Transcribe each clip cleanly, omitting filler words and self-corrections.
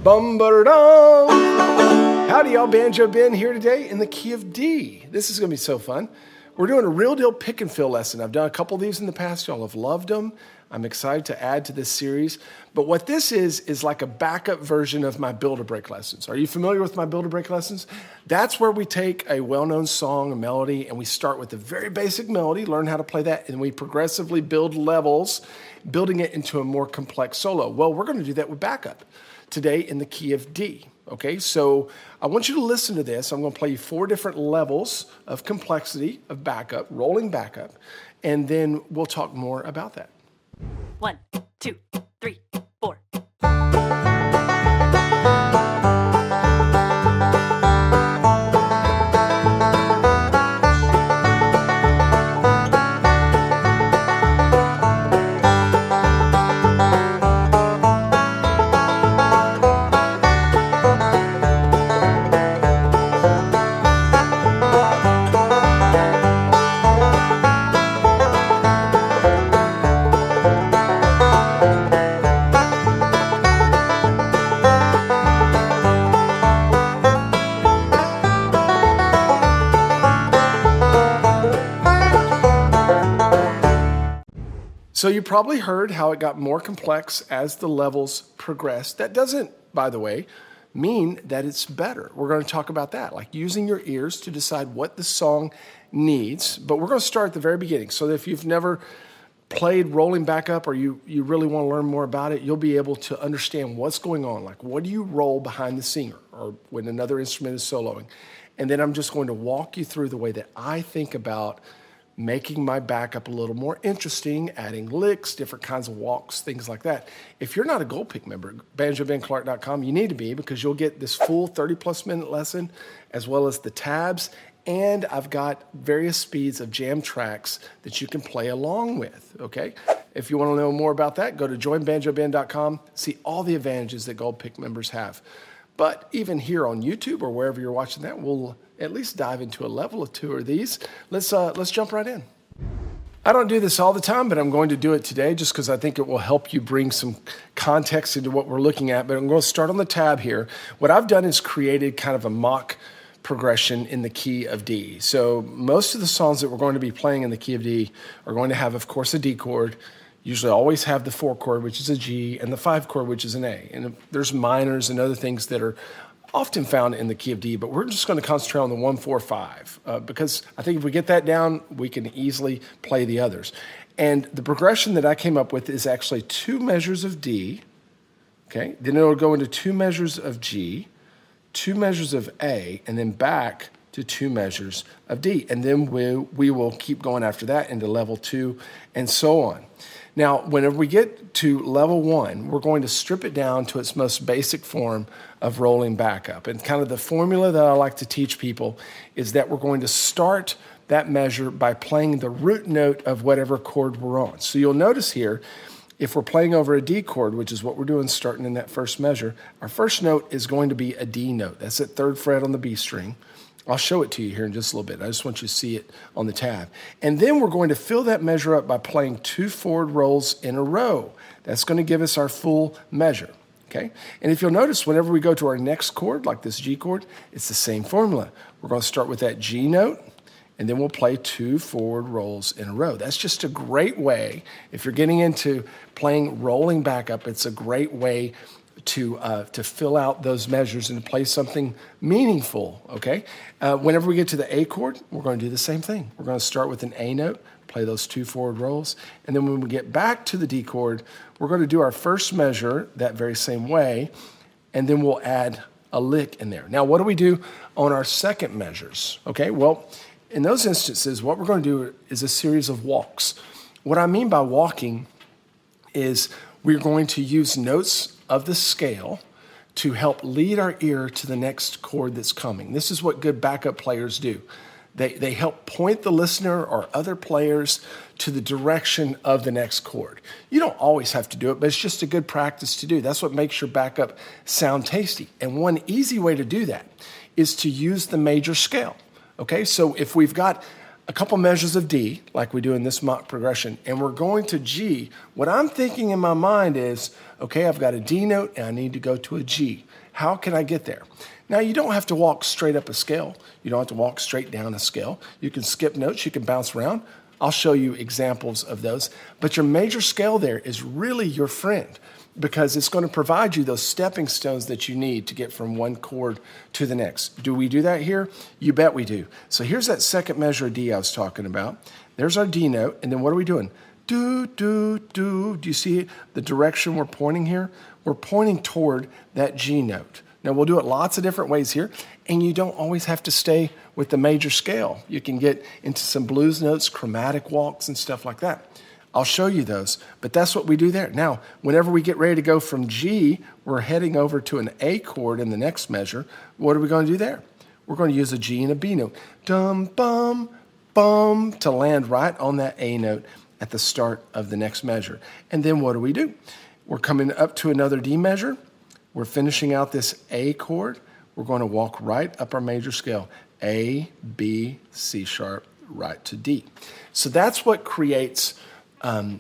Bum-ba-da-dum. Howdy, y'all. Banjo Ben here today in the key of D. This is going to be so fun. We're doing a real deal pick and fill lesson. I've done a couple of these in the past. Y'all have loved them. I'm excited to add to this series. But what this is like a backup version of my Build-A-Break lessons. Are you familiar with my Build-A-Break lessons? That's where we take a well-known song, a melody, and we start with a very basic melody, learn how to play that, and we progressively build levels, building it into a more complex solo. Well, we're going to do that with backup today in the key of D. Okay, so I want you to listen to this. I'm going to play you 4 different levels of complexity of backup, rolling backup, and then we'll talk more about that. 1, 2, 3, 4. So you probably heard how it got more complex as the levels progressed. That doesn't, by the way, mean that it's better. We're going to talk about that, like using your ears to decide what the song needs. But we're going to start at the very beginning. So that if you've never played rolling back up or you really want to learn more about it, you'll be able to understand what's going on. Like, what do you roll behind the singer or when another instrument is soloing? And then I'm just going to walk you through the way that I think about making my backup a little more interesting, adding licks, different kinds of walks, things like that. If you're not a Gold Pick member, banjobenclark.com, you need to be, because you'll get this full 30-plus minute lesson as well as the tabs, and I've got various speeds of jam tracks that you can play along with, okay? If you want to know more about that, go to joinbanjoben.com, see all the advantages that Gold Pick members have. But even here on YouTube or wherever you're watching that, we'll at least dive into a level or 2 of these. Let's jump right in. I don't do this all the time, but I'm going to do it today just because I think it will help you bring some context into what we're looking at. But I'm going to start on the tab here. What I've done is created kind of a mock progression in the key of D. So most of the songs that we're going to be playing in the key of D are going to have, of course, a D chord. Usually always have the 4 chord, which is a G, and the 5 chord, which is an A. And there's minors and other things that are often found in the key of D, but we're just going to concentrate on the 1, 4, 5, because I think if we get that down, we can easily play the others. And the progression that I came up with is actually 2 measures of D, okay? Then it'll go into 2 measures of G, 2 measures of A, and then back to 2 measures of D. And then we will keep going after that into level 2 and so on. Now, whenever we get to level 1, we're going to strip it down to its most basic form of rolling backup. And kind of the formula that I like to teach people is that we're going to start that measure by playing the root note of whatever chord we're on. So you'll notice here, if we're playing over a D chord, which is what we're doing starting in that first measure, our first note is going to be a D note. That's at 3rd fret on the B string. I'll show it to you here in just a little bit. I just want you to see it on the tab. And then we're going to fill that measure up by playing 2 forward rolls in a row. That's going to give us our full measure, okay? And if you'll notice, whenever we go to our next chord, like this G chord, it's the same formula. We're going to start with that G note, and then we'll play 2 forward rolls in a row. That's just a great way, if you're getting into playing rolling backup, it's a great way to fill out those measures and to play something meaningful, okay? Whenever we get to the A chord, we're going to do the same thing. We're going to start with an A note, play those 2 forward rolls, and then when we get back to the D chord, we're going to do our first measure that very same way, and then we'll add a lick in there. Now, what do we do on our second measures? Okay, well, in those instances, what we're going to do is a series of walks. What I mean by walking is we're going to use notes of the scale to help lead our ear to the next chord that's coming. This is what good backup players do. They help point the listener or other players to the direction of the next chord. You don't always have to do it, but it's just a good practice to do. That's what makes your backup sound tasty. And one easy way to do that is to use the major scale. Okay, so if we've got a couple measures of D, like we do in this mock progression, and we're going to G. What I'm thinking in my mind is, okay, I've got a D note and I need to go to a G. How can I get there? Now, you don't have to walk straight up a scale. You don't have to walk straight down a scale. You can skip notes, you can bounce around. I'll show you examples of those. But your major scale there is really your friend, because it's going to provide you those stepping stones that you need to get from one chord to the next. Do we do that here? You bet we do. So here's that second measure of D I was talking about. There's our D note, and then what are we doing? Do, do, do. Do you see the direction we're pointing here? We're pointing toward that G note. Now, we'll do it lots of different ways here, and you don't always have to stay with the major scale. You can get into some blues notes, chromatic walks, and stuff like that. I'll show you those, but that's what we do there. Now, whenever we get ready to go from G, we're heading over to an A chord in the next measure. What are we going to do there? We're going to use a G and a B note. Dum, bum, bum, to land right on that A note at the start of the next measure. And then what do? We're coming up to another D measure. We're finishing out this A chord. We're going to walk right up our major scale. A, B, C sharp, right to D. So that's what creates the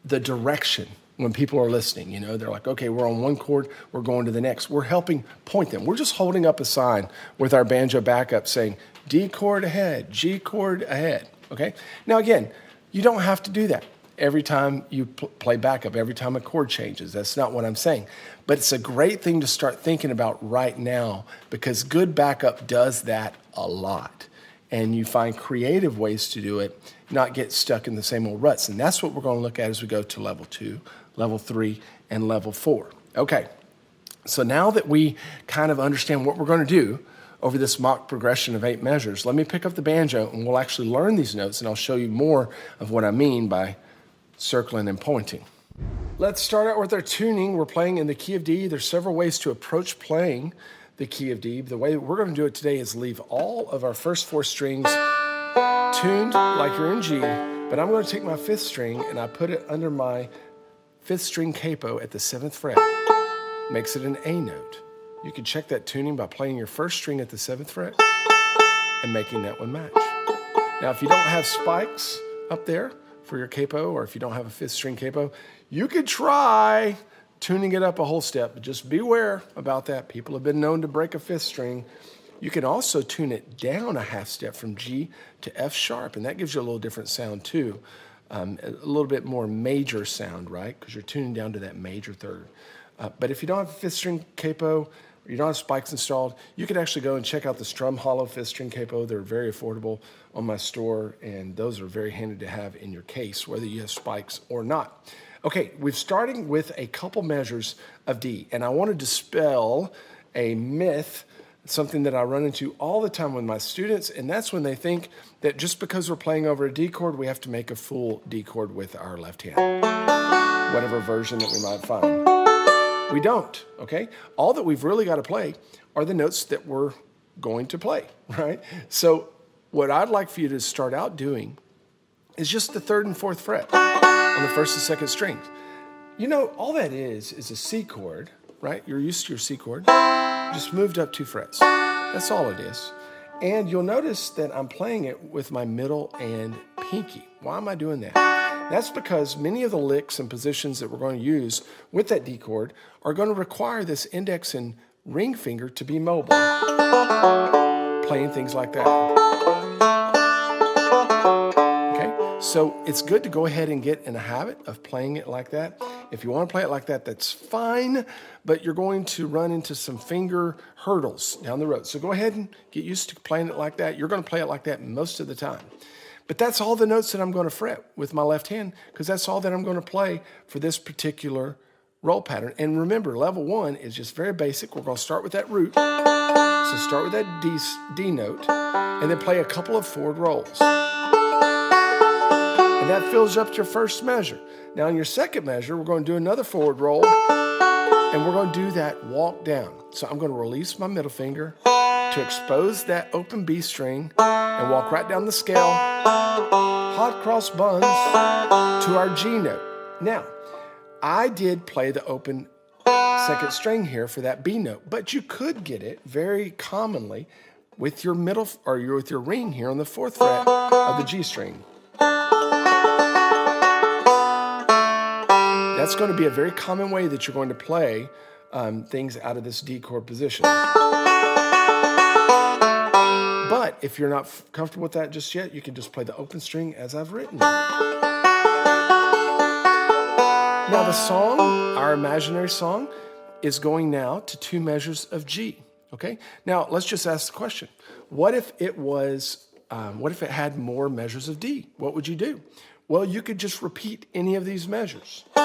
direction when people are listening. You know, they're like, okay, we're on one chord, we're going to the next. We're helping point them. We're just holding up a sign with our banjo backup saying D chord ahead, G chord ahead, okay? Now again, you don't have to do that every time you play backup, every time a chord changes. That's not what I'm saying. But it's a great thing to start thinking about right now, because good backup does that a lot. And you find creative ways to do it, not get stuck in the same old ruts. And that's what we're going to look at as we go to level 2, level 3, and level 4. Okay, so now that we kind of understand what we're going to do over this mock progression of 8 measures, let me pick up the banjo and we'll actually learn these notes, and I'll show you more of what I mean by circling and pointing. Let's start out with our tuning. We're playing in the key of D. There's several ways to approach playing the key of D. The way we're going to do it today is leave all of our first 4 strings tuned like you're in G, but I'm going to take my 5th string and I put it under my 5th string capo at the 7th fret. Makes it an A note. You can check that tuning by playing your 1st string at the 7th fret and making that one match. Now, if you don't have spikes up there for your capo, or if you don't have a 5th string capo, you could try tuning it up a whole step, but just beware about that. People have been known to break a 5th string. You can also tune it down a half step from G to F sharp, and that gives you a little different sound too. A little bit more major sound, right? Because you're tuning down to that major third. But if you don't have a 5th string capo, or you don't have spikes installed, you can actually go and check out the Strum Hollow 5th string capo. They're very affordable on my store, and those are very handy to have in your case, whether you have spikes or not. Okay, we're starting with a couple measures of D, and I want to dispel a myth, something that I run into all the time with my students, and that's when they think that just because we're playing over a D chord, we have to make a full D chord with our left hand, whatever version that we might find. We don't, okay? All that we've really got to play are the notes that we're going to play, right? So what I'd like for you to start out doing is just the 3rd and 4th fret on the 1st and 2nd strings. You know, all that is a C chord, right? You're used to your C chord. Just moved up 2 frets. That's all it is. And you'll notice that I'm playing it with my middle and pinky. Why am I doing that? That's because many of the licks and positions that we're going to use with that D chord are going to require this index and ring finger to be mobile. Playing things like that. Okay, so it's good to go ahead and get in a habit of playing it like that. If you want to play it like that, that's fine, but you're going to run into some finger hurdles down the road. So go ahead and get used to playing it like that. You're going to play it like that most of the time. But that's all the notes that I'm going to fret with my left hand, because that's all that I'm going to play for this particular roll pattern. And remember, level 1 is just very basic. We're going to start with that root. So start with that D note, and then play a couple of forward rolls. And that fills up your 1st measure. Now in your 2nd measure, we're going to do another forward roll, and we're going to do that walk down. So I'm going to release my middle finger to expose that open B string and walk right down the scale, hot cross buns to our G note. Now, I did play the open 2nd string here for that B note, but you could get it very commonly with your with your ring here on the 4th fret of the G string. That's going to be a very common way that you're going to play things out of this D chord position. But if you're not comfortable with that just yet, you can just play the open string as I've written. Now the song, our imaginary song, is going now to 2 measures of G. Okay. Now let's just ask the question: what if it had more measures of D? What would you do? Well, you could just repeat any of these measures. You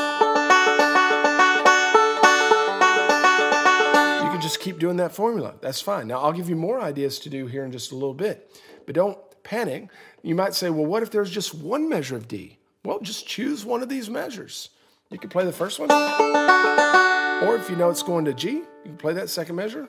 could just keep doing that formula. That's fine. Now I'll give you more ideas to do here in just a little bit, but don't panic. You might say, well, what if there's just 1 measure of D? Well, just choose one of these measures. You can play the first one, or if you know it's going to G, you can play that second measure.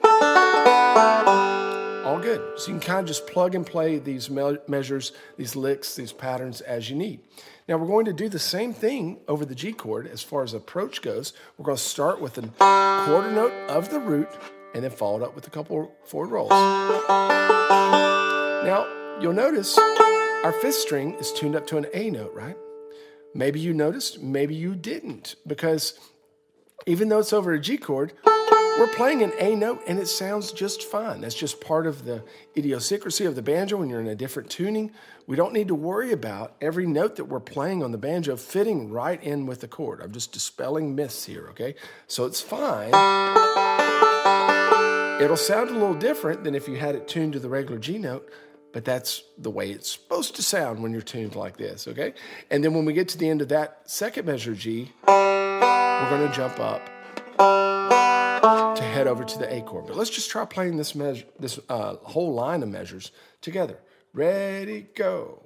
All good. So you can kind of just plug and play these measures, these licks, these patterns as you need. Now we're going to do the same thing over the G chord as far as approach goes. We're going to start with a quarter note of the root and then follow it up with a couple forward rolls. Now you'll notice our 5th string is tuned up to an A note, right? Maybe you noticed, maybe you didn't, because even though it's over a G chord, we're playing an A note and it sounds just fine. That's just part of the idiosyncrasy of the banjo when you're in a different tuning. We don't need to worry about every note that we're playing on the banjo fitting right in with the chord. I'm just dispelling myths here, okay? So it's fine. It'll sound a little different than if you had it tuned to the regular G note, but that's the way it's supposed to sound when you're tuned like this, okay? And then when we get to the end of that second measure G, we're going to jump up to head over to the A chord. But let's just try playing this whole line of measures together. Ready, go.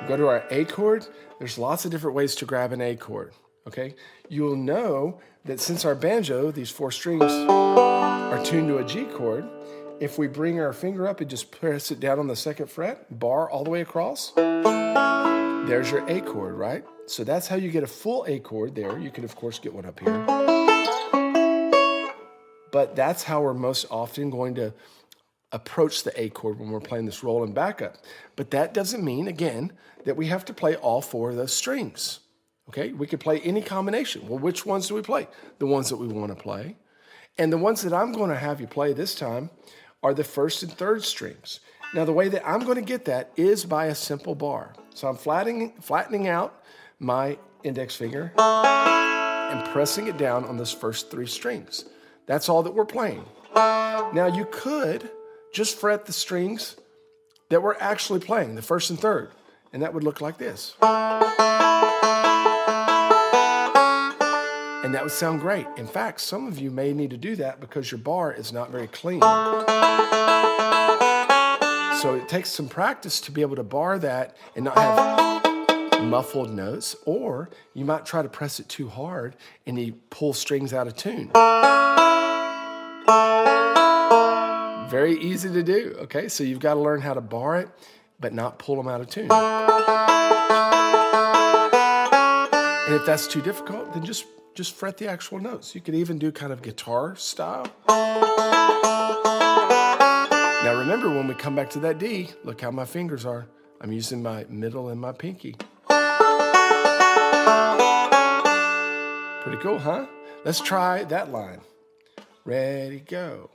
Go to our A chord. There's lots of different ways to grab an A chord, okay? You'll know that since our banjo, these 4 strings, are tuned to a G chord, if we bring our finger up and just press it down on the 2nd fret, bar all the way across, there's your A chord, right? So that's how you get a full A chord there. You could, of course, get one up here. But that's how we're most often going to approach the A chord when we're playing this roll and backup. But that doesn't mean, again, that we have to play all 4 of those strings. Okay, we could play any combination. Well, which ones do we play? The ones that we want to play. And the ones that I'm going to have you play this time are the 1st and 3rd strings. Now, the way that I'm going to get that is by a simple bar. So I'm flattening out my index finger and pressing it down on those first 3 strings. That's all that we're playing. Now, you could just fret the strings that we're actually playing, the 1st and 3rd, and that would look like this. And that would sound great. In fact, some of you may need to do that because your bar is not very clean. So it takes some practice to be able to bar that and not have muffled notes, or you might try to press it too hard and you pull strings out of tune. Very easy to do, okay? So you've got to learn how to bar it, but not pull them out of tune. And if that's too difficult, then just fret the actual notes. You could even do kind of guitar style. Now remember, when we come back to that D, look how my fingers are. I'm using my middle and my pinky. Pretty cool, huh? Let's try that line. Ready, go.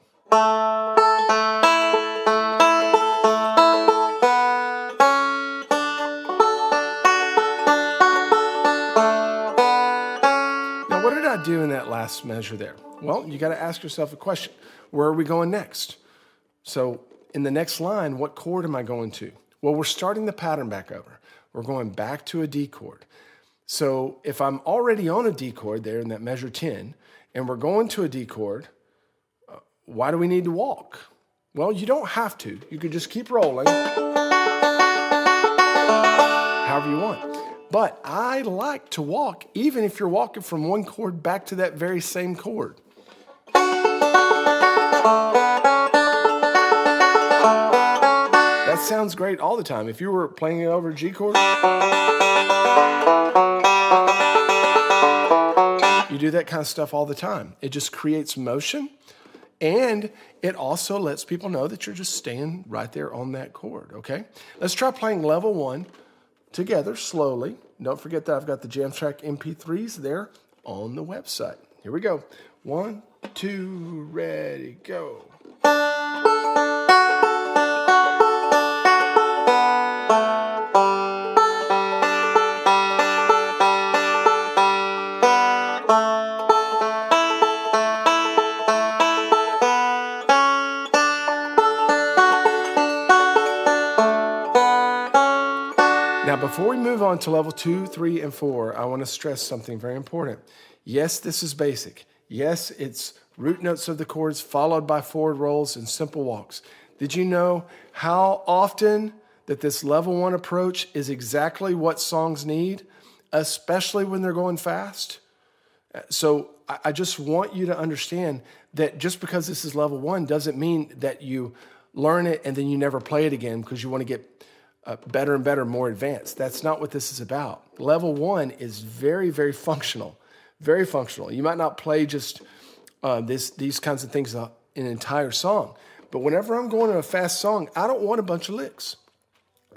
What did I do in that last measure there? Well, you got to ask yourself a question. Where are we going next? So in the next line, what chord am I going to? Well, we're starting the pattern back over. We're going back to a D chord. So if I'm already on a D chord there in that measure 10, and we're going to a D chord, why do we need to walk? Well, you don't have to. You could just keep rolling however you want. But I like to walk, even if you're walking from one chord back to that very same chord. That sounds great all the time. If you were playing it over a G chord, you do that kind of stuff all the time. It just creates motion, and it also lets people know that you're just staying right there on that chord, okay? Let's try playing level 1 together slowly. Don't forget that I've got the Jam Track MP3s there on the website. Here we go. 1, 2, ready, go. Now, before we move on to level 2, 3, and 4, I want to stress something very important. Yes, this is basic. Yes, it's root notes of the chords followed by forward rolls and simple walks. Did you know how often that this level 1 approach is exactly what songs need, especially when they're going fast? So I just want you to understand that just because this is level 1 doesn't mean that you learn it and then you never play it again because you want to get better and better, more advanced. That's not what this is about. Level 1 is very, very functional, very functional. You might not play just these kinds of things in an entire song, but whenever I'm going to a fast song, I don't want a bunch of licks.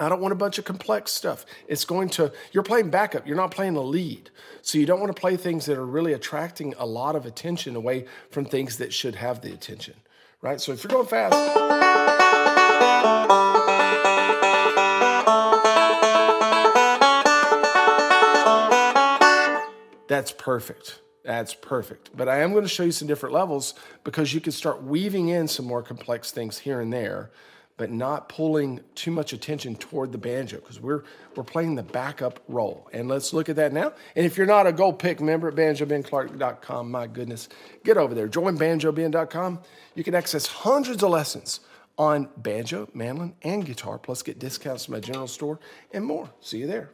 I don't want a bunch of complex stuff. You're playing backup. You're not playing a lead. So you don't want to play things that are really attracting a lot of attention away from things that should have the attention, right? So if you're going fast, that's perfect. That's perfect. But I am going to show you some different levels because you can start weaving in some more complex things here and there, but not pulling too much attention toward the banjo because we're playing the backup role. And let's look at that now. And if you're not a Gold Pick member at banjobenclark.com, my goodness, get over there. Join banjoben.com. You can access hundreds of lessons on banjo, mandolin, and guitar, plus get discounts to my general store and more. See you there.